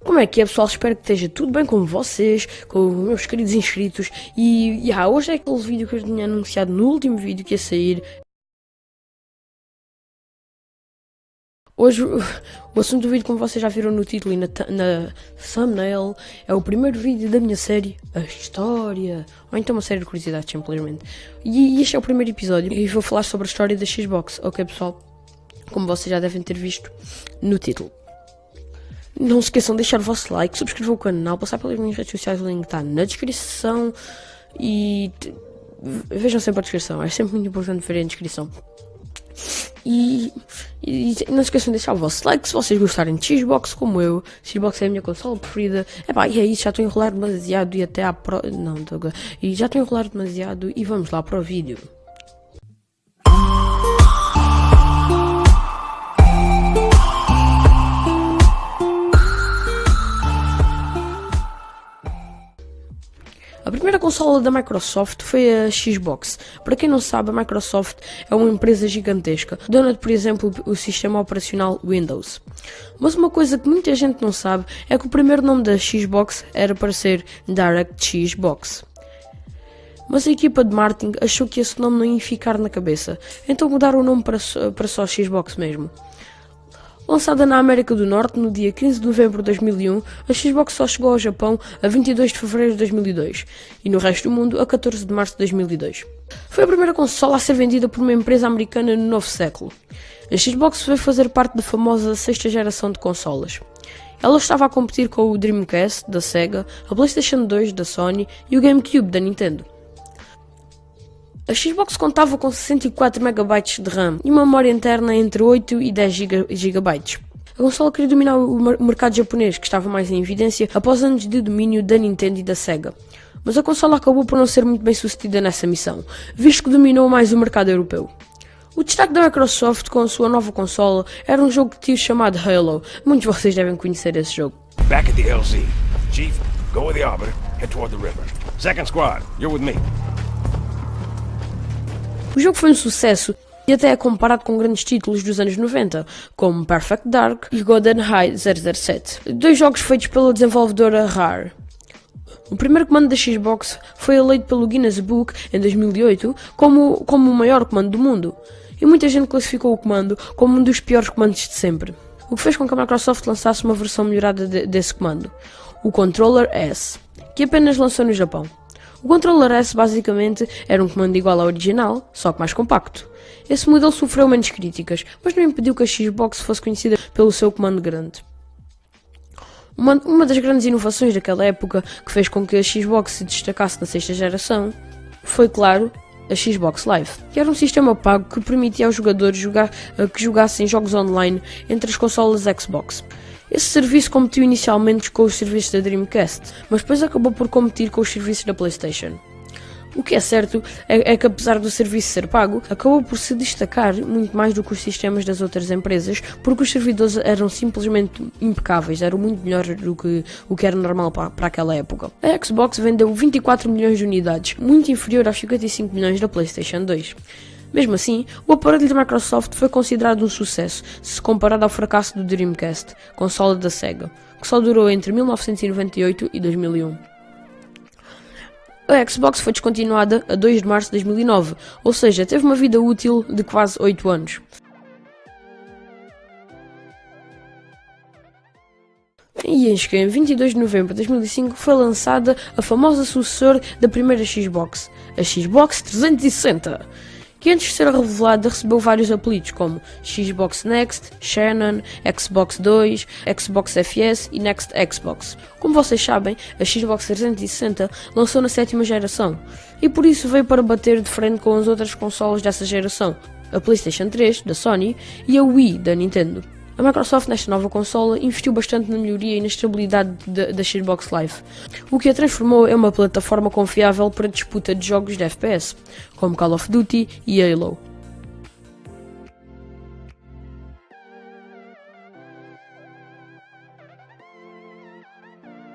Como é que é, pessoal? Espero que esteja tudo bem com vocês, com os meus queridos inscritos. Hoje é aquele vídeo que eu tinha anunciado no último vídeo que ia sair. Hoje, o assunto do vídeo, como vocês já viram no título e na thumbnail, é o primeiro vídeo da minha série, A História, ou então uma série de curiosidades, simplesmente. E este é o primeiro episódio e vou falar sobre a história da Xbox, ok, pessoal? Como vocês já devem ter visto no título. Não se esqueçam de deixar o vosso like, subscrever o canal, passar pelas minhas redes sociais, o link está na descrição e vejam sempre a descrição, é sempre muito importante ver a descrição. E não se esqueçam de deixar o vosso like se vocês gostarem de Xbox como eu. Xbox é a minha consola preferida. E é isso, já estou a enrolar demasiado e até já estou a enrolar demasiado e vamos lá para o vídeo. A primeira consola da Microsoft foi a Xbox. Para quem não sabe, a Microsoft é uma empresa gigantesca, dona de, por exemplo, o sistema operacional Windows. Mas uma coisa que muita gente não sabe é que o primeiro nome da Xbox era para ser DirectX Box. Mas a equipa de marketing achou que esse nome não ia ficar na cabeça, então mudaram o nome para só Xbox mesmo. Lançada na América do Norte no dia 15 de novembro de 2001, a Xbox só chegou ao Japão a 22 de fevereiro de 2002 e no resto do mundo a 14 de março de 2002. Foi a primeira consola a ser vendida por uma empresa americana no novo século. A Xbox veio fazer parte da famosa sexta geração de consolas. Ela estava a competir com o Dreamcast da Sega, a PlayStation 2 da Sony e o GameCube da Nintendo. A Xbox contava com 64 MB de RAM e uma memória interna entre 8 e 10 GB. A consola queria dominar o mercado japonês, que estava mais em evidência após anos de domínio da Nintendo e da Sega. Mas a consola acabou por não ser muito bem sucedida nessa missão, visto que dominou mais o mercado europeu. O destaque da Microsoft com a sua nova consola era um jogo de tiro chamado Halo. Muitos de vocês devem conhecer esse jogo. Back at the LZ. Chief, go with the arbiter, head toward the river. Second squad, you're with me. O jogo foi um sucesso e até é comparado com grandes títulos dos anos 90, como Perfect Dark e GoldenEye 007, dois jogos feitos pela desenvolvedora Rare. O primeiro comando da Xbox foi eleito pelo Guinness Book em 2008 como o maior comando do mundo, e muita gente classificou o comando como um dos piores comandos de sempre, o que fez com que a Microsoft lançasse uma versão melhorada desse comando, o Controller S, que apenas lançou no Japão. O Controller S basicamente era um comando igual ao original, só que mais compacto. Esse modelo sofreu menos críticas, mas não impediu que a Xbox fosse conhecida pelo seu comando grande. Uma das grandes inovações daquela época que fez com que a Xbox se destacasse na sexta geração foi, claro, a Xbox Live, que era um sistema pago que permitia aos jogadores que jogassem jogos online entre as consolas Xbox. Esse serviço competiu inicialmente com os serviços da Dreamcast, mas depois acabou por competir com os serviços da PlayStation. O que é certo é que, apesar do serviço ser pago, acabou por se destacar muito mais do que os sistemas das outras empresas, porque os servidores eram simplesmente impecáveis, eram muito melhores do que o que era normal para aquela época. A Xbox vendeu 24 milhões de unidades, muito inferior aos 55 milhões da PlayStation 2. Mesmo assim, o aparelho da Microsoft foi considerado um sucesso, se comparado ao fracasso do Dreamcast, consola da Sega, que só durou entre 1998 e 2001. A Xbox foi descontinuada a 2 de março de 2009, ou seja, teve uma vida útil de quase 8 anos. E em 22 de novembro de 2005 foi lançada a famosa sucessora da primeira Xbox, a Xbox 360. Que antes de ser revelada recebeu vários apelidos como Xbox Next, Shannon, Xbox 2, Xbox FS e Next Xbox. Como vocês sabem, a Xbox 360 lançou na sétima geração e por isso veio para bater de frente com as outras consolas dessa geração, a PlayStation 3 da Sony e a Wii da Nintendo. A Microsoft nesta nova consola investiu bastante na melhoria e na estabilidade da Xbox Live, o que a transformou em uma plataforma confiável para disputa de jogos de FPS, como Call of Duty e Halo.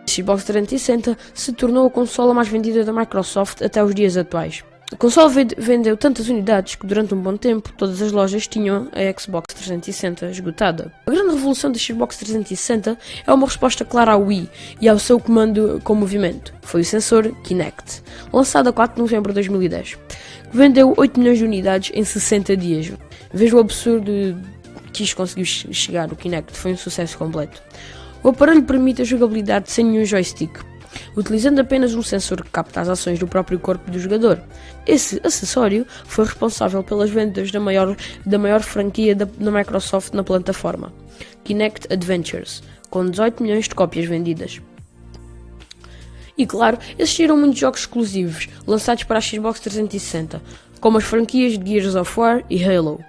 A Xbox 360 se tornou a consola mais vendida da Microsoft até os dias atuais. A consola vendeu tantas unidades que durante um bom tempo todas as lojas tinham a Xbox 360 esgotada. A grande revolução da Xbox 360 é uma resposta clara ao Wii e ao seu comando com movimento. Foi o sensor Kinect, lançado a 4 de novembro de 2010, que vendeu 8 milhões de unidades em 60 dias. Veja o absurdo que isto conseguiu chegar, o Kinect foi um sucesso completo. O aparelho permite a jogabilidade sem nenhum joystick, utilizando apenas um sensor que capta as ações do próprio corpo do jogador. Esse acessório foi responsável pelas vendas da maior franquia da Microsoft na plataforma, Kinect Adventures, com 18 milhões de cópias vendidas. E claro, existiram muitos jogos exclusivos, lançados para a Xbox 360, como as franquias de Gears of War e Halo.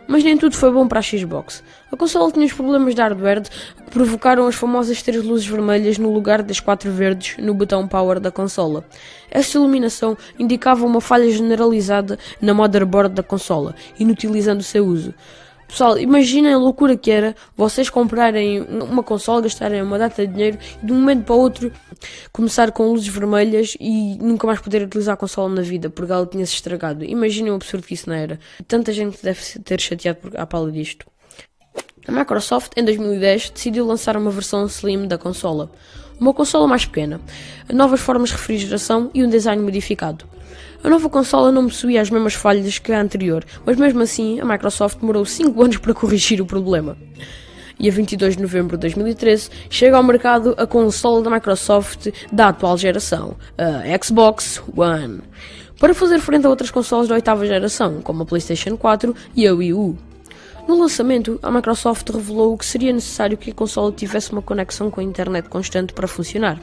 Mas nem tudo foi bom para a Xbox. A consola tinha os problemas de hardware que provocaram as famosas 3 luzes vermelhas no lugar das 4 verdes no botão Power da consola. Esta iluminação indicava uma falha generalizada na motherboard da consola, inutilizando o seu uso. Pessoal, imaginem a loucura que era vocês comprarem uma consola, gastarem uma data de dinheiro e de um momento para o outro começar com luzes vermelhas e nunca mais poder utilizar a consola na vida porque ela tinha-se estragado. Imaginem o absurdo que isso não era. Tanta gente deve ter chateado à pala disto. A Microsoft, em 2010, decidiu lançar uma versão slim da consola. Uma consola mais pequena, novas formas de refrigeração e um design modificado. A nova consola não possuía as mesmas falhas que a anterior, mas mesmo assim a Microsoft demorou 5 anos para corrigir o problema. E a 22 de novembro de 2013 chega ao mercado a consola da Microsoft da atual geração, a Xbox One, para fazer frente a outras consolas da oitava geração, como a PlayStation 4 e a Wii U. No lançamento, a Microsoft revelou que seria necessário que a consola tivesse uma conexão com a internet constante para funcionar.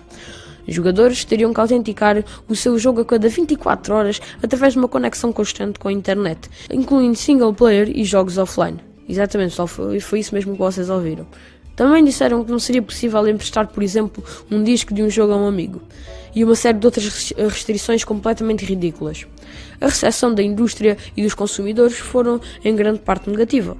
Os jogadores teriam que autenticar o seu jogo a cada 24 horas através de uma conexão constante com a internet, incluindo single player e jogos offline. Exatamente, pessoal, foi isso mesmo que vocês ouviram. Também disseram que não seria possível emprestar, por exemplo, um disco de um jogo a um amigo, e uma série de outras restrições completamente ridículas. A recepção da indústria e dos consumidores foram em grande parte negativa.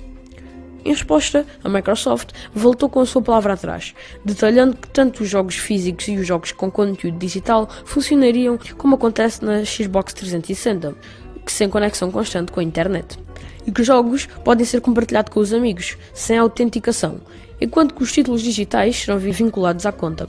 Em resposta, a Microsoft voltou com a sua palavra atrás, detalhando que tanto os jogos físicos e os jogos com conteúdo digital funcionariam como acontece na Xbox 360, que sem conexão constante com a internet, e que os jogos podem ser compartilhados com os amigos, sem autenticação, enquanto que os títulos digitais serão vinculados à conta.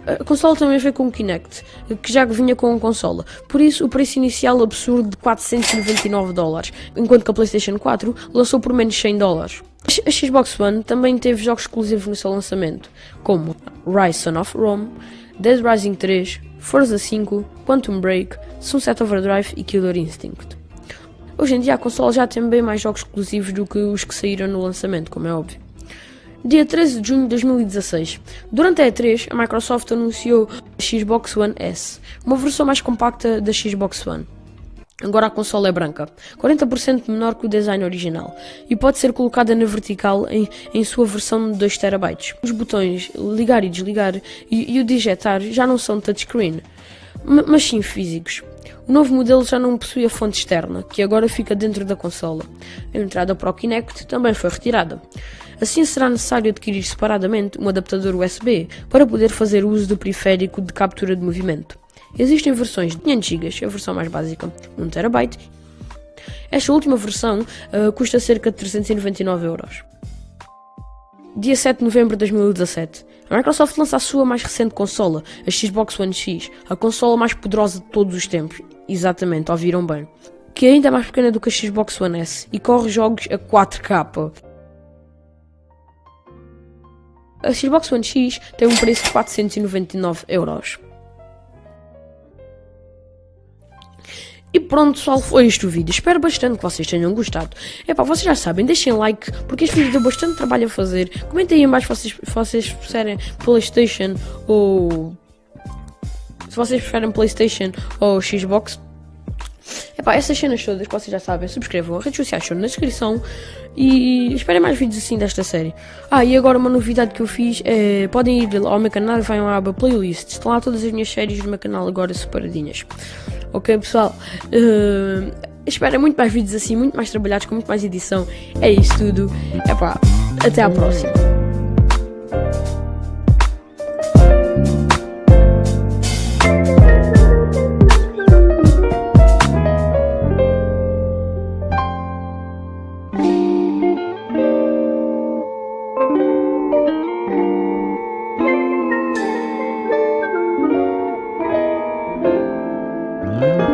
A consola também veio com o Kinect, que já vinha com a consola, por isso o preço inicial absurdo de $499, enquanto que a PlayStation 4 lançou por menos $100. A Xbox One também teve jogos exclusivos no seu lançamento, como Rise Son of Rome, Dead Rising 3, Forza 5, Quantum Break, Sunset Overdrive e Killer Instinct. Hoje em dia a consola já tem bem mais jogos exclusivos do que os que saíram no lançamento, como é óbvio. Dia 13 de junho de 2016, durante a E3, a Microsoft anunciou a Xbox One S, uma versão mais compacta da Xbox One. Agora a consola é branca, 40% menor que o design original, e pode ser colocada na vertical em sua versão de 2 TB. Os botões ligar e desligar e o digitar já não são touchscreen, mas sim físicos. O novo modelo já não possui a fonte externa, que agora fica dentro da consola. A entrada para o Kinect também foi retirada. Assim será necessário adquirir separadamente um adaptador USB para poder fazer uso do periférico de captura de movimento. Existem versões de 500 GB, a versão mais básica, 1 TB. Esta última versão custa cerca de €399. Dia 7 de novembro de 2017, a Microsoft lança a sua mais recente consola, a Xbox One X, a consola mais poderosa de todos os tempos. Exatamente, ouviram bem. Que é ainda mais pequena do que a Xbox One S e corre jogos a 4K. A Xbox One X tem um preço de €499. E pronto, pessoal, foi este o vídeo. Espero bastante que vocês tenham gostado. Vocês já sabem, deixem like, porque este vídeo deu bastante trabalho a fazer. Comentem aí em baixo se vocês preferem PlayStation ou... se vocês preferem PlayStation ou Xbox. Essas cenas todas que vocês já sabem, subscrevam, as redes sociais estão na descrição e esperem mais vídeos assim desta série. E agora uma novidade que eu fiz é, podem ir ao meu canal e vão à aba Playlists, estão lá todas as minhas séries do meu canal agora separadinhas. Ok, pessoal, esperem muito mais vídeos assim, muito mais trabalhados, com muito mais edição. É isso tudo, até à próxima. Tchau.